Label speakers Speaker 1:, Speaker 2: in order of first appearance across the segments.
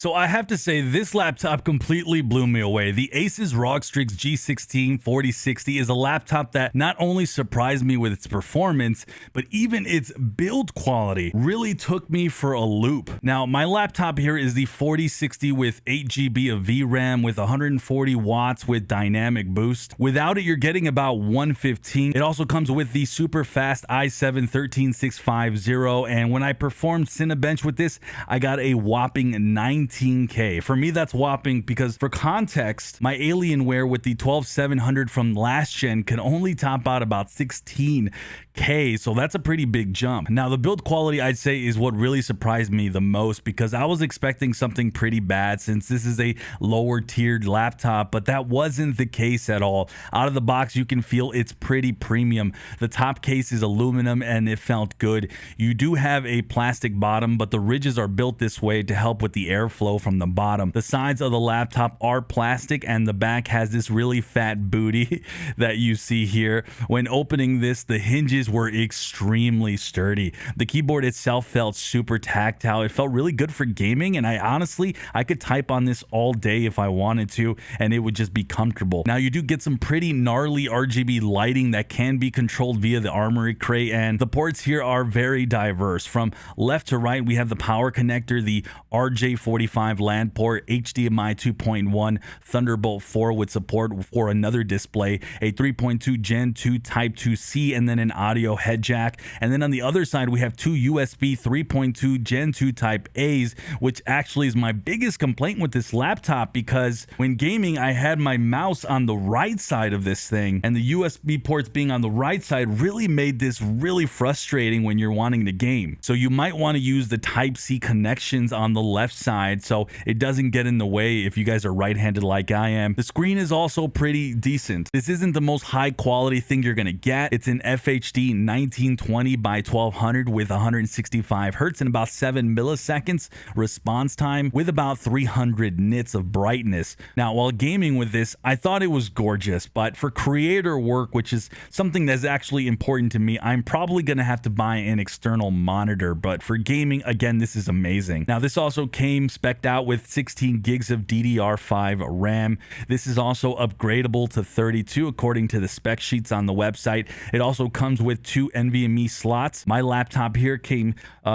Speaker 1: So I have to say this laptop completely blew me away. The Asus ROG Strix G16 4060 is a laptop that not only surprised me with its performance, but even its build quality really took me for a loop. Now, my laptop here is the 4060 with 8 GB of VRAM with 140 watts with dynamic boost. Without it, you're getting about 115. It also comes with the super fast i7 13650, and when I performed Cinebench with this, I got a whopping 19K. For me, that's whopping because for context, my Alienware with the 12700 from last gen can only top out about 16K, so that's a pretty big jump. Now, the build quality, I'd say, is what really surprised me the most because I was expecting something pretty bad since this is a lower tiered laptop, but that wasn't the case at all. Out of the box, you can feel it's pretty premium. The top case is aluminum and it felt good. You do have a plastic bottom, but the ridges are built this way to help with the airflow from the bottom. The sides of the laptop are plastic and the back has this really fat booty that you see here. When opening this, the hinges were extremely sturdy. The keyboard itself felt super tactile. It felt really good for gaming, and I could type on this all day if I wanted to and it would just be comfortable. Now, you do get some pretty gnarly RGB lighting that can be controlled via the armory crate, and the ports here are very diverse. From left to right, we have the power connector, the RJ45 LAN port, HDMI 2.1, Thunderbolt 4 with support for another display, a 3.2 Gen 2 Type 2C, and then an audio head jack. And then on the other side, we have two USB 3.2 Gen 2 Type A's, which actually is my biggest complaint with this laptop because when gaming, I had my mouse on the right side of this thing, and the USB ports being on the right side really made this really frustrating when you're wanting to game. So you might want to use the Type C connections on the left side so it doesn't get in the way if you guys are right-handed like I am. The screen is also pretty decent. This isn't the most high quality thing you're gonna get. It's an FHD 1920 by 1200 with 165 Hertz and about 7 milliseconds response time with about 300 nits of brightness. Now, while gaming with this, I thought it was gorgeous, but for creator work, which is something that's actually important to me, I'm probably gonna have to buy an external monitor, but for gaming, again, this is amazing. Now, this also came spec'd out with 16 gigs of DDR5 RAM. This is also upgradable to 32 according to the spec sheets on the website. It also comes with 2 NVMe slots. My laptop here came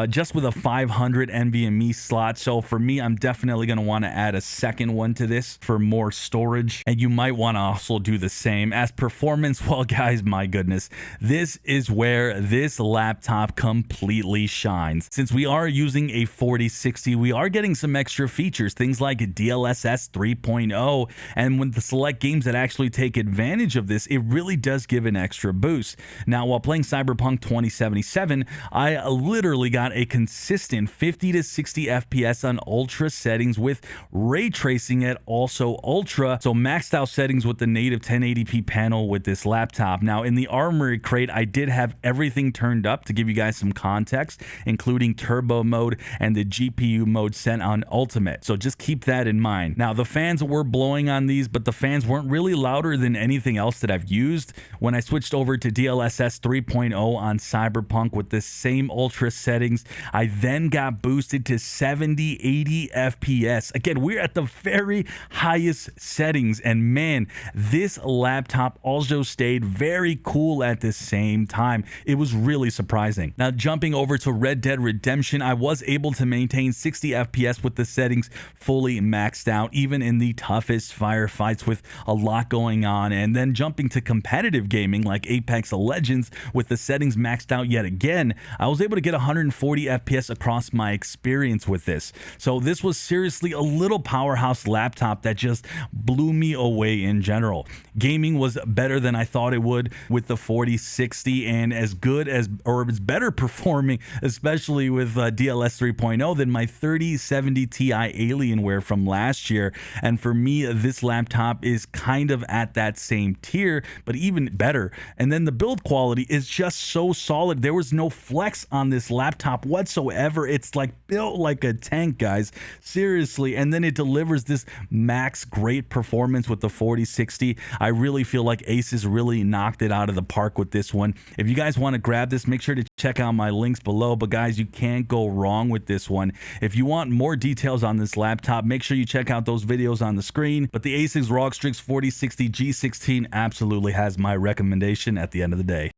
Speaker 1: just with a 500 NVMe slot, so for me, I'm definitely going to want to add a second one to this for more storage, and you might want to also do the same. As performance, well guys, my goodness, this is where this laptop completely shines. Since we are using a 4060, we are getting some extra features, things like DLSS 3.0, and when the select games that actually take advantage of this, it really does give an extra boost. Now, while playing Cyberpunk 2077, I literally got a consistent 50 to 60 FPS on ultra settings with ray tracing at also ultra, so maxed out settings with the native 1080p panel with this laptop. Now, in the armory crate, I did have everything turned up to give you guys some context, including turbo mode and the GPU mode set on ultimate, so just keep that in mind. Now, the fans were blowing on these, but the fans weren't really louder than anything else that I've used. When I switched over to DLSS 3.0 on Cyberpunk with the same ultra settings, I then got boosted to 70-80 FPS. Again, we're at the very highest settings, and man, this laptop also stayed very cool at the same time. It was really surprising. Now, jumping over to Red Dead Redemption, I was able to maintain 60 FPS with the settings fully maxed out, even in the toughest firefights with a lot going on. And then jumping to competitive gaming like Apex Legends with the settings maxed out yet again, I was able to get 140 FPS across my experience with this. So this was seriously a little powerhouse laptop that just blew me away in general. Gaming was better than I thought it would with the 4060, and as good as, or it's better performing, especially with DLS 3.0 than my 3070 Ti Alienware from last year. And for me, this laptop is kind of at that same tier, but even better. And then the build quality is just so solid. There was no flex on this laptop whatsoever. It's like built like a tank, guys, seriously. And then it delivers this max great performance with the 4060. I really feel like Asus really knocked it out of the park with this one. If you guys want to grab this, make sure to check out my links below. But guys, you can't go wrong with this one. If you want more details details on this laptop, make sure you check out those videos on the screen. But the Asus ROG Strix 4060 G16 absolutely has my recommendation at the end of the day.